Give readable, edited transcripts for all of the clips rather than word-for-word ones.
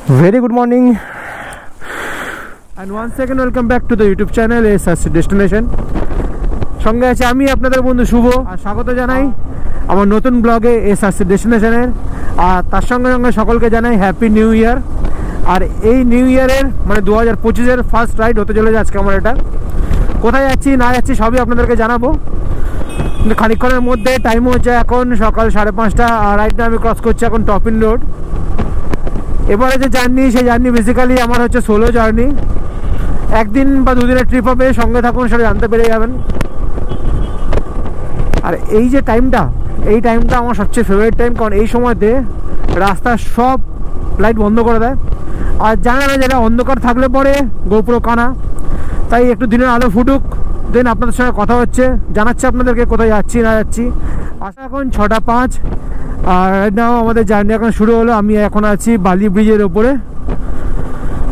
Very good morning and once again welcome back to the YouTube channel SRC Destination. সঙ্গে আছে আমি আপনাদের বন্ধু শুভ আর স্বাগত জানাই আমার নতুন ব্লগে SRC ডেস্টিনেশনের। আর তার সঙ্গে সঙ্গে সকলকে জানাই হ্যাপি নিউ ইয়ার। আর এই নিউ ইয়ারের মানে 2025-এর ফার্স্ট রাইড হতে চলেছে আজকে আমার। এটা কোথায় যাচ্ছি না যাচ্ছি সবই আপনাদেরকে জানাবো, কিন্তু খানিকক্ষণের মধ্যে। টাইম হচ্ছে এখন সকাল 5:30 আর রাইডটা আমি ক্রস করছি এখন টপিন রোড। এবারে যে জার্নি সেই জার্নি বেসিক্যালি আমার হচ্ছে সোলো জার্নি। একদিন বা দুদিনের ট্রিপ হবে, সঙ্গে থাকুন সেটা জানতে পেরে যাবেন। আর এই যে টাইমটা আমার সবচেয়ে ফেভারিট টাইম, কারণ এই সময়তে রাস্তার সব লাইট বন্ধ করে দেয়। আর জানা না যেটা অন্ধকার থাকলে পরে গোপুরো কানা, তাই একটু দিনের আলো ফুটুক, দেন আপনাদের সঙ্গে কথা হচ্ছে, জানাচ্ছি আপনাদেরকে কোথায় যাচ্ছি না যাচ্ছি। আচ্ছা এখন 6:05 আর নাও আমাদের জার্নি এখন শুরু হলো। আমি এখন আছি বালি ব্রিজের ওপরে।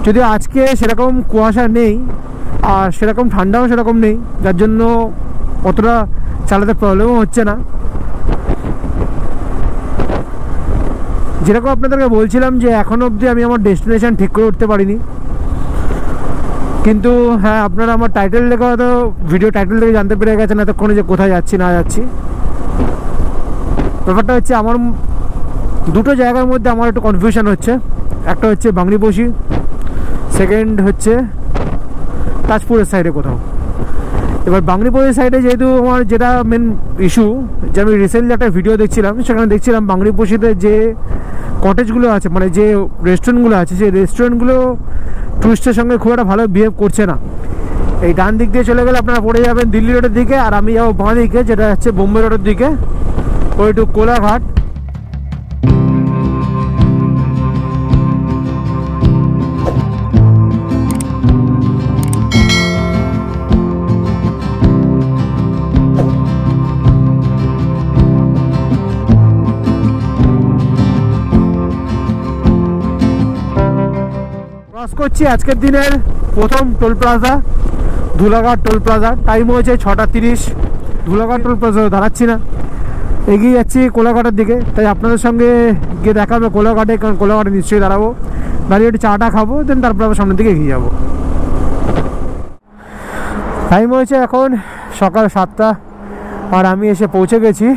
যদি আজকে সেরকম কুয়াশা নেই আর সেরকম ঠান্ডাও সেরকম নেই, যার জন্য অতটা চালাতে প্রবলেমও হচ্ছে না। যেরকম আপনাদেরকে বলছিলাম যে এখনও অবধি আমি আমার ডেস্টিনেশন ঠিক করে উঠতে পারিনি, কিন্তু হ্যাঁ আপনারা আমার টাইটেল দেখে হয়তো ভিডিও টাইটেল থেকে জানতে পেরে গেছেন এতক্ষণে যে কোথায় যাচ্ছি না যাচ্ছি। ব্যাপারটা হচ্ছে আমার দুটো জায়গার মধ্যে আমার একটু কনফিউশন হচ্ছে। একটা হচ্ছে বাংলিপোশি, সেকেন্ড হচ্ছে তাজপুরের সাইডে কোথাও। এবার বাংলিপোশির সাইডে যেহেতু আমার যেটা মেন ইস্যু, যে আমি রিসেন্টলি একটা ভিডিও দেখছিলাম, সেখানে দেখছিলাম বাংলিপোশিতে যে কটেজগুলো আছে মানে যে রেস্টুরেন্টগুলো আছে, সেই রেস্টুরেন্টগুলো টুরিস্টের সঙ্গে খুব একটা ভালো বিহেভ করছে না। এই ডান দিক দিয়ে চলে গেলে আপনারা পড়ে যাবেন দিল্লি রোডের দিকে, আর আমি যাবো বাঁ দিকে যেটা হচ্ছে বোম্বে রোডের দিকে, ওই টু কোলাঘাট। ক্রস করছি আজকের দিনের প্রথম toll plaza, Dhulaghat toll plaza. Time হয়েছে 6:30। ধুলাঘাট টোল প্লাজা দাঁড়াচ্ছি না, এগিয়ে যাচ্ছি কোলাঘাটের দিকে। তাই আপনাদের সঙ্গে গিয়ে দেখা হবে কোলাঘাটে, কারণ কোলাঘাটে নিশ্চয়ই দাঁড়াবো, দাঁড়িয়ে একটু চাটা খাবো, দেন তারপর আবার সামনের দিকে এগিয়ে যাবো। টাইম হয়েছে এখন সকাল 7টা আর আমি এসে পৌঁছে গেছি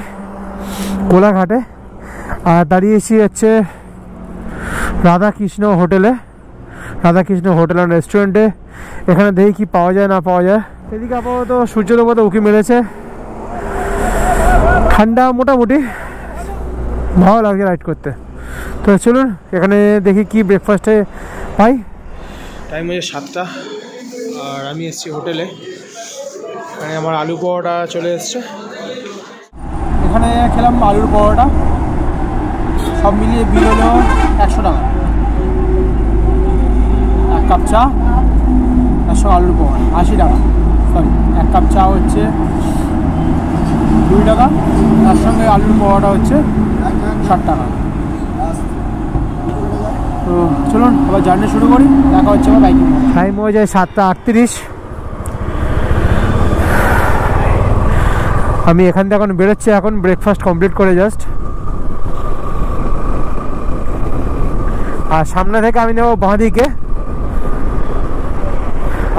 কোলাঘাটে। আর দাঁড়িয়েছি হচ্ছে রাধাকৃষ্ণ হোটেল অ্যান্ড রেস্টুরেন্টে। এখানে দেখি কি পাওয়া যায় না পাওয়া যায়। এদিকে আপাতত সূর্য দেবতা উঁকি মেরেছে, ঠান্ডা মোটামুটি, ভালো লাগছে রাইড করতে। তো চলুন এখানে দেখি কি ব্রেকফাস্টে পাই। টাইম হচ্ছে 7টা আর আমি এসেছি হোটেলে। এখানে আমার আলু পরোটা চলে এসছে। এখানে খেলাম আলুর পরোটা, সব মিলিয়ে বিল হলো 100 টাকা। এক কাপ চা, তার সঙ্গে আলুর পরোটা 80 টাকা। সরি, এক কাপ চা হচ্ছে 2 টাকা, তার সঙ্গে আলুর পরোটা হচ্ছে 60 টাকা। তো চলুন আবার জার্নি শুরু করি, দেখা হচ্ছে আমার বাইকিং। টাইম হয়ে যায় 7:38। আমি এখান থেকে এখন বেরোচ্ছি, এখন ব্রেকফাস্ট কমপ্লিট করে জাস্ট। আর সামনে থেকে আমি নেবো বাঁ দিকে।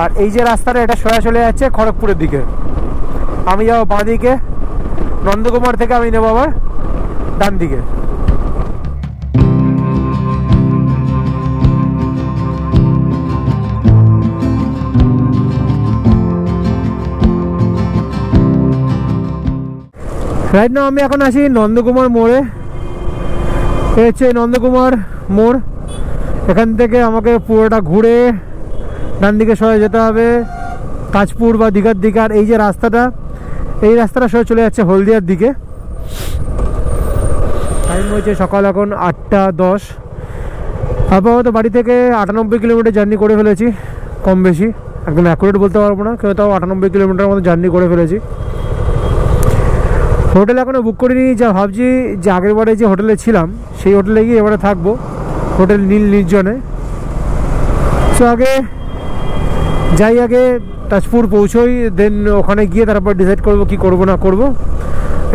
আর এই যে রাস্তাটা এটা সোজা চলে যাচ্ছে খড়গপুরের দিকে, আমি যাবো বাঁ দিকে। নন্দকুমার থেকে আমি নেবো আবার ডান দিকে। রাইট নাও আমি এখন আছি নন্দকুমার মোড়ে। এ হচ্ছে নন্দকুমার মোড়। এখান থেকে আমাকে পুরোটা ঘুরে ডান দিকে সরে যেতে হবে তাজপুর বা দীঘার দিকে। আর এই যে রাস্তাটা, এই রাস্তাটা সরে চলে যাচ্ছে হলদিয়ার দিকে। টাইম হয়েছে সকাল এখন 8:10। আপাতত বাড়ি থেকে 98 কিলোমিটার জার্নি করে ফেলেছি, কম বেশি একদম অ্যাকুরেট বলতে পারবো না, কেউ তাও 98 কিলোমিটার মতো জার্নি করে ফেলেছি। হোটেল এখনও বুক করিনি, যা ভাবছি যে আগের বারে যে হোটেলে ছিলাম সেই হোটেলে গিয়ে এবারে থাকবো, হোটেল নীল নির্জনে। সো আগে যাই, আগে তাজপুর পৌঁছোই, দেন ওখানে গিয়ে তারপর ডিসাইড করবো কি করবো না করবো।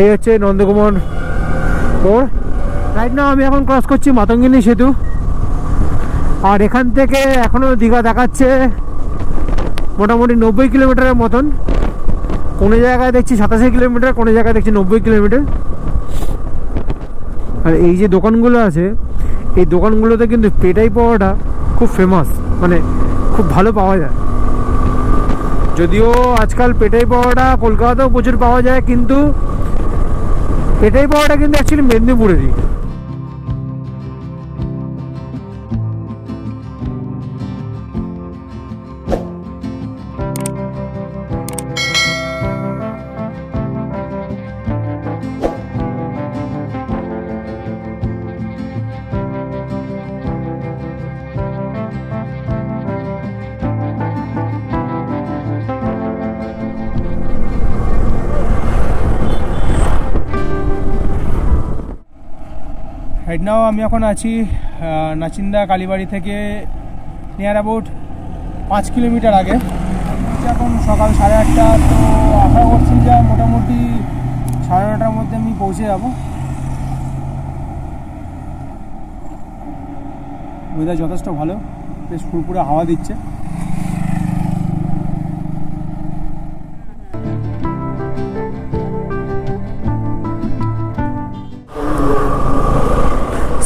এই হচ্ছে নন্দকুমার মোড়। রাইট নাও আমি এখন ক্রস করছি মাতঙ্গিনী সেতু। আর এখান থেকে এখনও দীঘা দেখাচ্ছে মোটামুটি 90 কিলোমিটারের মতন। কোনো জায়গায় দেখছি 87 কিলোমিটার, কোনো জায়গায় দেখছি 90 কিলোমিটার। আর এই যে দোকানগুলো আছে, এই দোকানগুলোতে কিন্তু পেটাই পাওয়াটা খুব ফেমাস, মানে খুব ভালো পাওয়া যায়। যদিও আজকাল পেটাই পাওয়াটা কলকাতাতেও প্রচুর পাওয়া যায়, কিন্তু পেটাই পাওয়াটা কিন্তু অ্যাকচুয়ালি মেদিনীপুরেরই। রাইট নাও আমি এখন আছি নাচিন্দা কালীবাড়ি থেকে নিয়ার অ্যাবাউট 5 কিলোমিটার আগে। এখন সকাল 8:30। তো আশা করছি যে মোটামুটি 9:30টার মধ্যে আমি পৌঁছে যাব। ওয়েদার যথেষ্ট ভালো, বেশ ফুরফুরে হাওয়া দিচ্ছে।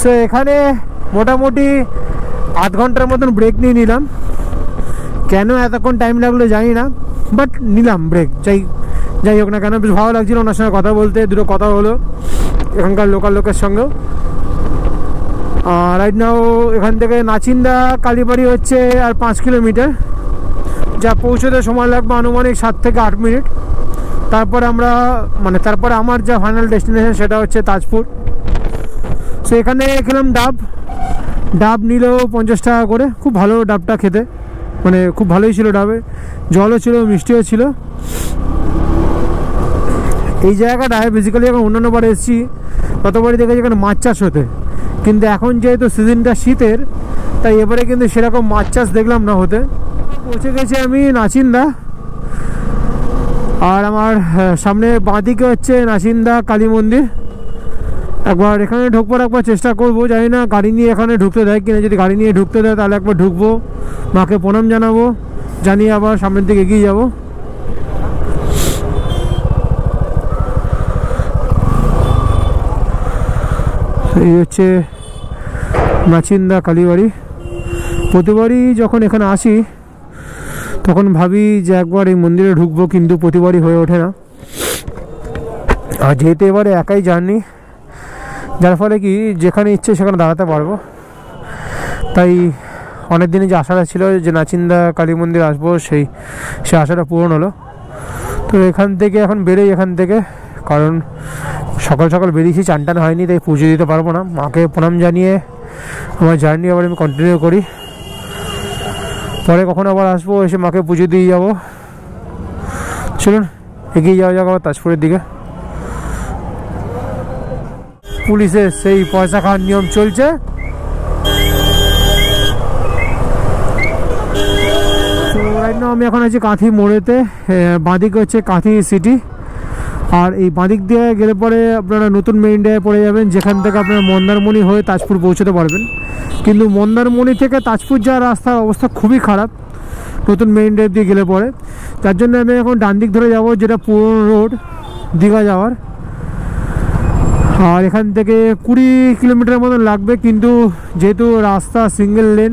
সো এখানে মোটামুটি আধ ঘন্টার মতন ব্রেক নিয়ে নিলাম। কেন এতক্ষণ টাইম লাগলো জানি না, বাট নিলাম ব্রেক। যাই হোক না কেন, বেশ ভালো লাগছিল ওনার সঙ্গে কথা বলতে। দুটো কথা হলো এখানকার লোকাল লোকের সঙ্গেও। রাইট নাও এখান থেকে নাচিন্দা কালীবাড়ি হচ্ছে আর 5 কিলোমিটার, যা পৌঁছতে সময় লাগবে আনুমানিক 7 থেকে 8 মিনিট। তারপরে আমার যা ফাইনাল ডেস্টিনেশন সেটা হচ্ছে তাজপুর। সো এখানে খেলাম ডাব নিল 50 টাকা করে। খুব ভালো ডাবটা খেতে, মানে খুব ভালোই ছিল। ডাবে জলও ছিল, মিষ্টিও ছিল। এই জায়গাটায় বেসিক্যালি এখন অন্যান্য বার এসেছি, ততবারই দেখেছি এখানে মাছ চাষ হতে, কিন্তু এখন যেহেতু সিজনটা শীতের, তাই এবারে কিন্তু সেরকম মাছ চাষ দেখলাম না হতে। পৌঁছে গেছি আমি নাচিন্দা, আর আমার সামনে বাঁদিকে হচ্ছে নাচিন্দা কালী মন্দির। একবার এখানে ঢুকবার চেষ্টা করবো, জানি না গাড়ি নিয়ে এখানে ঢুকতে দেয় কিনা। যদি গাড়ি নিয়ে ঢুকতে দেয় তাহলে একবার ঢুকবো, মাকে প্রণাম জানাবো, জানিয়ে আবার সামনের দিকে এগিয়ে যাব। এই হচ্ছে নাচিন্দা কালীবাড়ি। প্রতিবারই যখন এখানে আসি তখন ভাবি যে একবার এই মন্দিরে ঢুকবো, কিন্তু প্রতিবারই হয়ে ওঠে না। আর যেহেতু এবারে একাই জার্নি, যার ফলে কি যেখানে ইচ্ছে সেখানে দাঁড়াতে পারবো, তাই অনেক দিনই যে আশাটা ছিল যে নাচিন্দা কালী মন্দির আসবো, সে আশাটা পূরণ হলো। তো এখান থেকে এখন বেরোই এখান থেকে, কারণ সকাল সকাল বেরিয়েছি, চান টান হয়নি, তাই পুজো দিতে পারবো না। মাকে প্রণাম জানিয়ে আমার জার্নি আবার আমি কন্টিনিউ করি। পরে কখন আবার আসবো, এসে মাকে পুজো দিয়ে যাবো। চলুন এগিয়ে যাওয়া যাক আবার তাজপুরের দিকে। পুলিশের সেই পয়সা খাওয়ার নিয়ম চলছে। তো রাইট নাও আমি এখন আছি কাঁথি মোড়েতে। বাঁদিকে হচ্ছে কাঁথি সিটি, আর এই বাঁদিক দিয়ে গেলে পরে আপনারা নতুন মেইন ডে পড়ে যাবেন, যেখান থেকে আপনারা মন্দারমণি হয়ে তাজপুর পৌঁছতে পারবেন। কিন্তু মন্দারমণি থেকে তাজপুর যাওয়ার রাস্তার অবস্থা খুবই খারাপ নতুন মেইন ডে দিয়ে গেলে পরে। তার জন্য আমি এখন ডান দিক ধরে যাব, যেটা পুরনো রোড দীঘা যাওয়ার। আর এখান থেকে 20 কিলোমিটার মতন লাগবে, কিন্তু যেহেতু রাস্তা সিঙ্গেল লেন,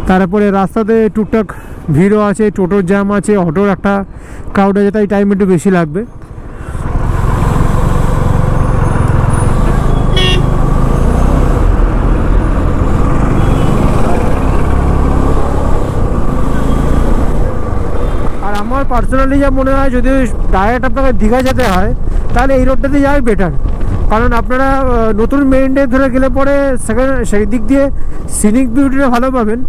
তারপরে রাস্তাতে টুকটাক ভিড়ও আছে, টোটোর জ্যাম আছে, অটোর একটা ক্রাউড আছে, তাই টাইম একটু বেশি লাগবে। আর আমার পার্সোনালি যা মনে হয়, যদি ডাইরেক্ট আপনাকে দীঘা যেতে হয় তাহলে এই রোডটাতে যাওয়াই বেটার। কারণ আপনারা নতুন মেইন ডে ধরে গেলে পরে সেই দিক দিয়ে সিনিক বিউটিটা ভালো পাবেন,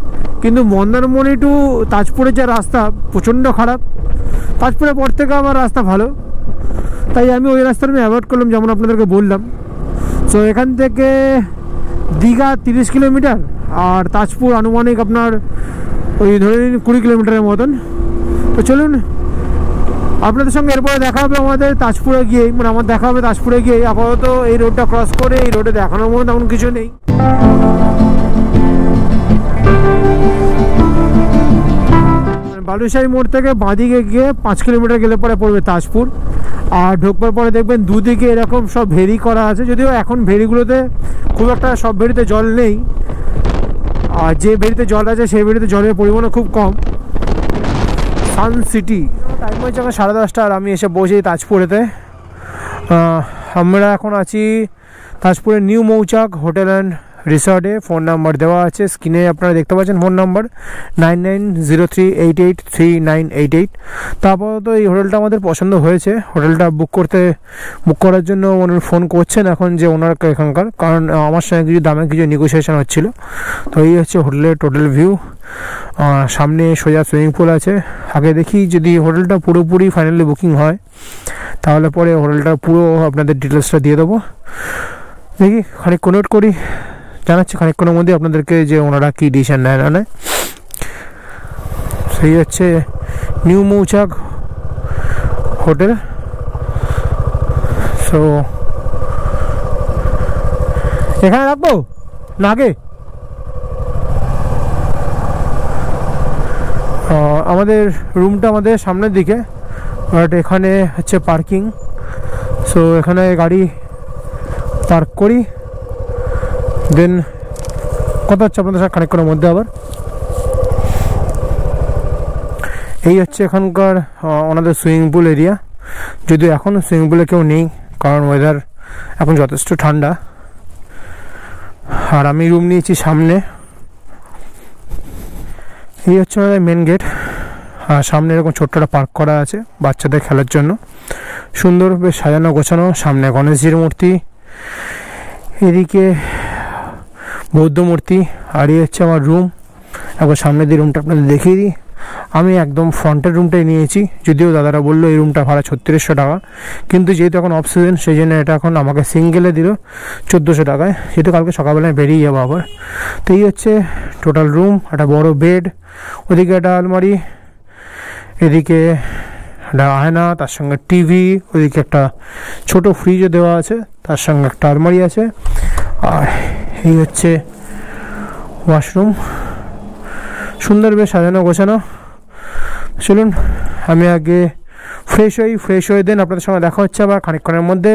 কিন্তু মন্দারমণি টু তাজপুরের যে রাস্তা প্রচণ্ড খারাপ। তাজপুরের পর থেকে আমার রাস্তা ভালো, তাই আমি ওই রাস্তাটা অ্যাভয়েড করলাম, যেমন আপনাদেরকে বললাম। সো এখান থেকে দীঘা 30 কিলোমিটার, আর তাজপুর আনুমানিক আপনার ওই ধরে নিন 20 কিলোমিটারের মতন। তো চলুন আপনাদের সঙ্গে এরপরে দেখা হবে আমাদের তাজপুরে গিয়ে, মানে আমার দেখা হবে তাজপুরে গিয়ে। আপাতত এই রোডটা ক্রস করে, এই রোডে দেখানোর মতো তেমন কিছু নেই। বালুশাহী মোড় থেকে বাঁদিকে গিয়ে 5 কিলোমিটার গেলে পরে পড়বে তাজপুর। আর ঢোকবার পরে দেখবেন দুদিকে এরকম সব ভেরি করা আছে, যদিও এখন ভেরিগুলোতে খুব একটা সব ভেরিতে জল নেই, আর যে ভেরিতে জল আছে সেই ভেরিতে জলের পরিমাণও খুব কম। সান সিটি টাইম হয়েছে এখন 10:30, আর আমি এসে বসেই তাজপুরেতে। আমরা এখন আছি তাজপুরের নিউ মৌচাক হোটেল অ্যান্ড রিসর্টে। ফোন নাম্বার দেওয়া আছে স্ক্রিনে, আপনারা দেখতে পাচ্ছেন ফোন নাম্বার 9903883988। তারপর তো এই হোটেলটা আমাদের পছন্দ হয়েছে। হোটেলটা বুক করার জন্য ওনার ফোন করছেন এখন, যে ওনার এখানকার, কারণ আমার সঙ্গে কিছু দামে কিছু নেগোসিয়েশন হচ্ছিল। তো এই হচ্ছে হোটেলের টোটাল ভিউ। সামনে সোজা সুইমিং পুল আছে। আগে দেখি যদি হোটেলটা পুরোপুরি ফাইনালি বুকিং হয় তাহলে পরে হোটেলটা পুরো আপনাদের ডিটেলসটা দিয়ে দেবো। দেখি খানিক নোট করি, জানাচ্ছি খানিকক্ষণের মধ্যে আপনাদেরকে যে ওনারা কী ডিসিশন নেয় না নেয়। সেই হচ্ছে নিউ মৌচাক হোটেল। সো এখানে রাখবো না আগে? আমাদের রুমটা আমাদের সামনের দিকে, বাট এখানে হচ্ছে পার্কিং। সো এখানে গাড়ি পার্ক করি, দেন কথা হচ্ছে আপনাদের সাথে খানিকক্ষণের মধ্যে আবার। এই হচ্ছে এখানকার ওনাদের সুইমিং পুল এরিয়া, যদিও এখন সুইমিং পুলে কেউ নেই কারণ ওয়েদার এখন যথেষ্ট ঠান্ডা। আর আমি রুম নিয়েছি সামনে। এই হচ্ছে ওনাদের মেন গেট, আর সামনে এরকম ছোট্ট একটা পার্ক করা আছে বাচ্চাদের খেলার জন্য, সুন্দর বেশ সাজানো গোছানো। সামনে গণেশজির মূর্তি, এদিকে বৌদ্ধ মূর্তি। আর এই হচ্ছে আমার রুম। একবার সামনে দিয়ে রুমটা আপনাদের দেখিয়ে দিই। আমি একদম ফ্রন্টের রুমটাই নিয়েছি, যদিও দাদারা বললো এই রুমটা ভাড়া 3600 টাকা, কিন্তু যেহেতু এখন অফ সিজন সেই জন্য এটা এখন আমাকে সিঙ্গেলে দিল 1400 টাকায়, যেহেতু কালকে সকালবেলায় বেরিয়ে যাবো আবার। তো এই হচ্ছে টোটাল রুম। একটা বড় বেড, ওদিকে একটা আলমারি, এদিকে একটা আয়না, তার সঙ্গে টিভি, ওদিকে একটা ছোট ফ্রিজও দেওয়া আছে, তার সঙ্গে একটা আলমারি আছে। আর এই হচ্ছে ওয়াশরুম, সুন্দর বেশ সাজানো গোছানো। চলুন আমি আগে ফ্রেশ হয়ে দেন আপনাদের সঙ্গে দেখা হচ্ছে আবার খানিকক্ষণের মধ্যে।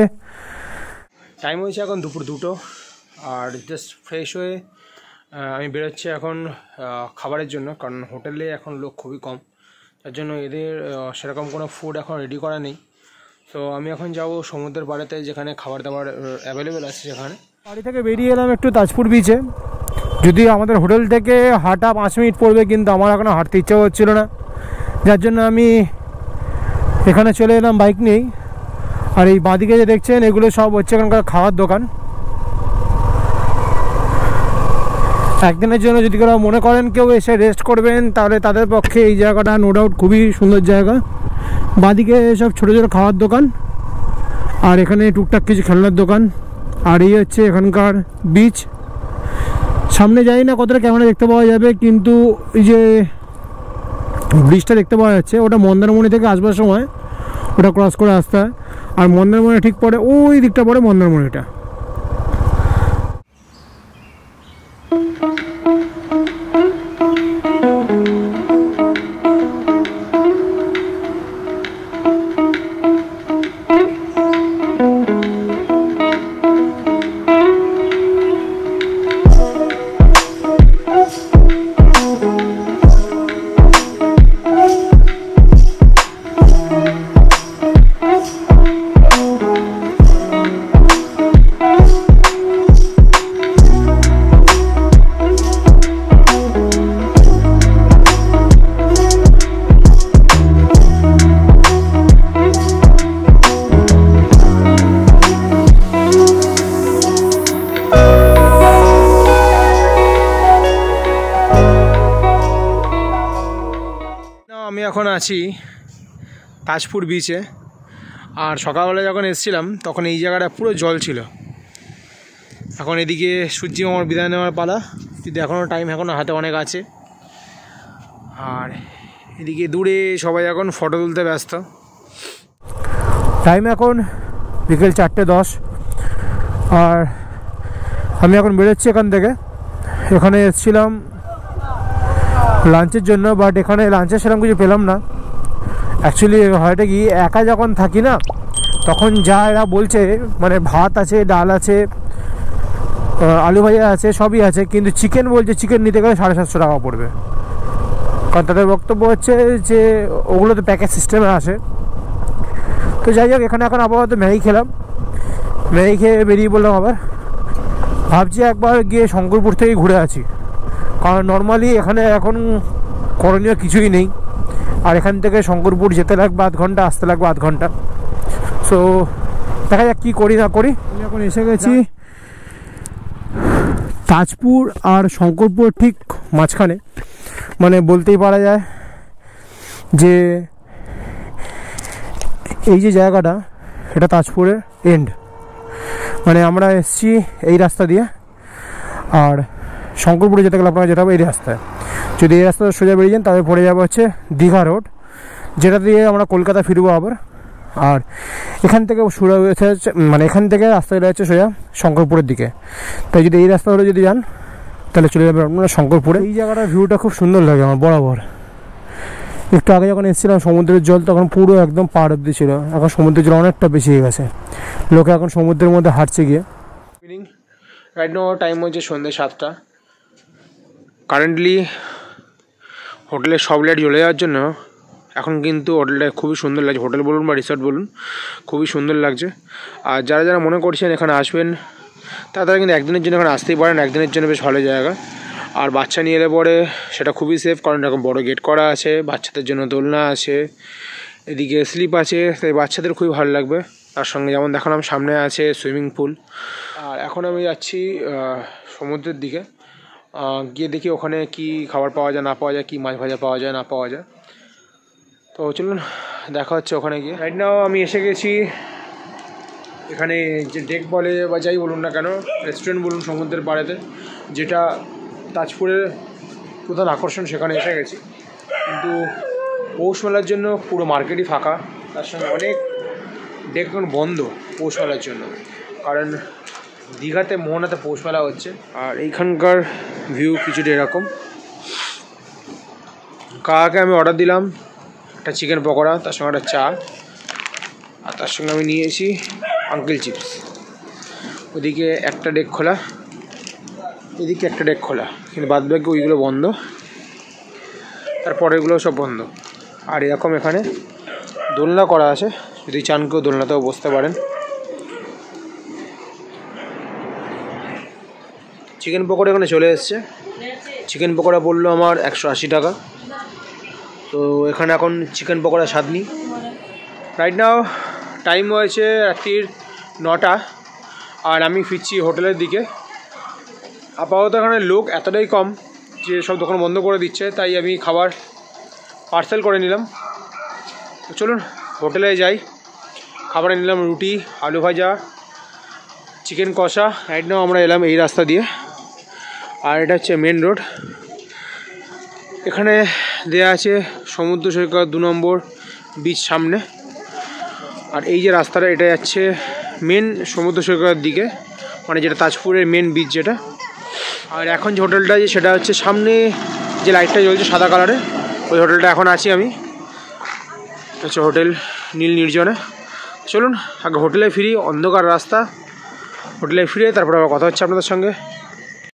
টাইম হয়েছে এখন দুপুর 2টো, আর জাস্ট ফ্রেশ হয়ে আমি বেরোচ্ছি এখন খাবারের জন্য, কারণ হোটেলে এখন লোক খুবই কম, তার জন্য এদের সেরকম কোনো ফুড এখন রেডি করা নেই। তো আমি এখন যাব সমুদ্রের পাড়েতে, যেখানে খাবার দাবার অ্যাভেলেবেল আছে সেখানে। বাড়ি থেকে বেরিয়ে এলাম একটু তাজপুর বিচে, যদি আমাদের হোটেল থেকে হাঁটা 5 মিনিট পড়বে, কিন্তু আমার এখনও হাঁটতে ইচ্ছা হচ্ছিল না, যার জন্য আমি এখানে চলে এলাম বাইক নিয়েই। আর এই বাঁদিকে যে দেখছেন এগুলো সব হচ্ছে এখানকার খাওয়ার দোকান। একদিনের জন্য যদি কেউ মনে করেন কেউ এসে রেস্ট করবেন, তাহলে তাদের পক্ষে এই জায়গাটা নো ডাউট খুবই সুন্দর জায়গা। বাঁদিকে সব ছোটো ছোটো খাওয়ার দোকান, আর এখানে টুকটাক কিছু খেলনার দোকান। আর এই হচ্ছে এখানকার বিচ। সামনে যাই না কতটা ক্যামেরা দেখতে পাওয়া যাবে, কিন্তু এই যে ব্রিজটা দেখতে পাওয়া যাচ্ছে ওটা মন্দারমণি থেকে আসবার সময় ওটা ক্রস করে আসতে হয়। আর মন্দারমণি ঠিক পরে ওই দিকটা পরে মন্দারমণিটা। আমি এখন আছি তাজপুর বিচে, আর সকালবেলা যখন এসেছিলাম তখন এই জায়গাটা পুরো জল ছিল। এখন এদিকে সূর্যি মামার বিদায় নেওয়ার পালা, কিন্তু এখনও টাইম এখনও হাতে অনেক আছে। আর এদিকে দূরে সবাই এখন ফটো তুলতে ব্যস্ত। টাইম এখন বিকেল 4:10, আর আমি এখন বেরোচ্ছি এখান থেকে। এখানে এসেছিলাম লাঞ্চের জন্য, বাট এখানে লাঞ্চের সেরকম কিছু পেলাম না। অ্যাকচুয়ালি হয়টা কি, একা যখন থাকি না তখন যা এরা বলছে, মানে ভাত আছে, ডাল আছে, আলু ভাজা আছে, সবই আছে, কিন্তু চিকেন বলছে চিকেন নিতে গেলে 750 টাকা পড়বে। কারণ তাদের বক্তব্য হচ্ছে যে ওগুলো তো প্যাকেজ সিস্টেমে আসে। তো যাই হোক, এখানে এখন আপাতত ম্যাগি খেলাম, ম্যাগি খেয়ে বেরিয়ে বললাম। আবার ভাবছি একবার গিয়ে শঙ্করপুর থেকে ঘুরে আছি, কারণ নর্মালি এখানে এখন করণীয় কিছুই নেই। আর এখান থেকে শঙ্করপুর যেতে লাগবে 8 ঘন্টা, আসতে লাগবে 8 ঘন্টা। সো দেখা যাক কী করি না করি। আমি এখন এসে গেছি তাজপুর আর শঙ্করপুর ঠিক মাঝখানে, মানে বলতেই পারা যায় যে এই যে জায়গাটা, এটা তাজপুরের এন্ড। মানে আমরা এসছি এই রাস্তা দিয়ে, আর শঙ্করপুরে যেতে গেলে আপনারা যেতে হবে এই রাস্তায়। যদি এই রাস্তাটা সোজা বেরিয়ে যান তবে পড়ে যাবে হচ্ছে দীঘা রোড, যেটা দিয়ে আমরা কলকাতা ফিরবো আবার। আর এখান থেকে শুরু হয়েছে, মানে এখান থেকে রাস্তাটা হচ্ছে সোজা শঙ্করপুরের দিকে। তাই যদি এই রাস্তা ধরে যদি যান তাহলে চলে যাবে আপনারা শঙ্করপুরে। এই জায়গাটার ভিউটা খুব সুন্দর লাগে আমার বরাবর। একটু আগে যখন এসেছিলাম সমুদ্রের জল তখন পুরো একদম পাড় অব্দি ছিল, এখন সমুদ্রের জল অনেকটা বেশি হয়ে গেছে, লোকে এখন সমুদ্রের মধ্যে হাঁটছে গিয়ে। রাইট নাও টাইম হচ্ছে সন্ধ্যে 7টা। কারেন্টলি হোটেলের সব লাইট জ্বলে যাওয়ার জন্য এখন কিন্তু হোটেলটা খুবই সুন্দর লাগছে। হোটেল বলুন বা রিসর্ট বলুন, খুবই সুন্দর লাগছে। আর যারা যারা মনে করছেন এখানে আসবেন তারা কিন্তু একদিনের জন্য এখানে আসতেই পারেন, একদিনের জন্য বেশ ভালো জায়গা। আর বাচ্চা নিয়ে এলে পরে সেটা খুবই সেফ, কারণ এরকম বড় গেট করা আছে, বাচ্চাদের জন্য দোলনা আছে, এদিকে স্লিপ আছে, তাই বাচ্চাদের খুবই ভালো লাগবে। তার সঙ্গে যেমন দেখালাম সামনে আছে সুইমিং পুল। আর এখন আমি যাচ্ছি সমুদ্রের দিকে, গিয়ে দেখি ওখানে কি খাবার পাওয়া যায় না পাওয়া যায়, কি মাছ ভাজা পাওয়া যায় না পাওয়া যায়। তো চলুন দেখা হচ্ছে ওখানে গিয়ে। রাইট নাও আমি এসে গেছি এখানে, যে ডেক বলে বা যাই বলুন না কেন, রেস্টুরেন্ট বলুন সমুদ্রের পাড়েতে, যেটা তাজপুরের প্রধান আকর্ষণ, সেখানে এসে গেছি। কিন্তু পৌষ মেলার জন্য পুরো মার্কেটই ফাঁকা, তার সঙ্গে অনেক ডেক এখন বন্ধ পৌষ মেলার জন্য, কারণ দীঘাতে মোহনাতে পৌষ মেলা হচ্ছে। আর এইখানকার ভিউ কিছুটা এরকম। কাকাকে আমি অর্ডার দিলাম একটা চিকেন পকোড়া, তার সঙ্গে একটা চা, আর তার সঙ্গে আমি নিয়েছি আঙ্কেল চিপস। ওদিকে একটা ডেক খোলা, এদিকে একটা ডেক খোলা, কিন্তু বাদ বাকি ওইগুলো বন্ধ, তারপরে এগুলো সব বন্ধ। আর এরকম এখানে দোলনা করা আছে, যদি চান কেউ দোলনাতেও বসতে পারেন। চিকেন পকোড়া এখানে চলে এসছে। চিকেন পকোড়া বললো আমার 180 টাকা। তো এখানে এখন চিকেন পকোড়া স্বাদ নিই। রাইট নাও টাইম হয়েছে রাত্রির 9টা, আর আমি ফিরছি হোটেলের দিকে। আপাতত এখানে লোক এতটাই কম যে সব দোকান বন্ধ করে দিচ্ছে, তাই আমি খাবার পার্সেল করে নিলাম। তো চলুন হোটেলে যাই। খাবারে নিলাম রুটি, আলু ভাজা, চিকেন কষা। রাইট নাও আমরা এলাম এই রাস্তা দিয়ে, আর এটা হচ্ছে মেন রোড। এখানে দেয়া আছে সমুদ্র সৈকত 2 নম্বর বিচ সামনে। আর এই যে রাস্তাটা, এটা যাচ্ছে মেন সমুদ্র সৈকতের দিকে, মানে যেটা তাজপুরের মেন বিচ যেটা। আর এখন যে হোটেলটা আছে সেটা হচ্ছে সামনে যে লাইটটা জ্বলছে সাদা কালারের, ওই হোটেলটা এখন আছি আমি। হচ্ছে হোটেল নীল নির্জনে। চলুন আগে হোটেলে ফিরি, অন্ধকার রাস্তা, হোটেলে ফিরে তারপর আবার কথা হচ্ছে আপনাদের সঙ্গে।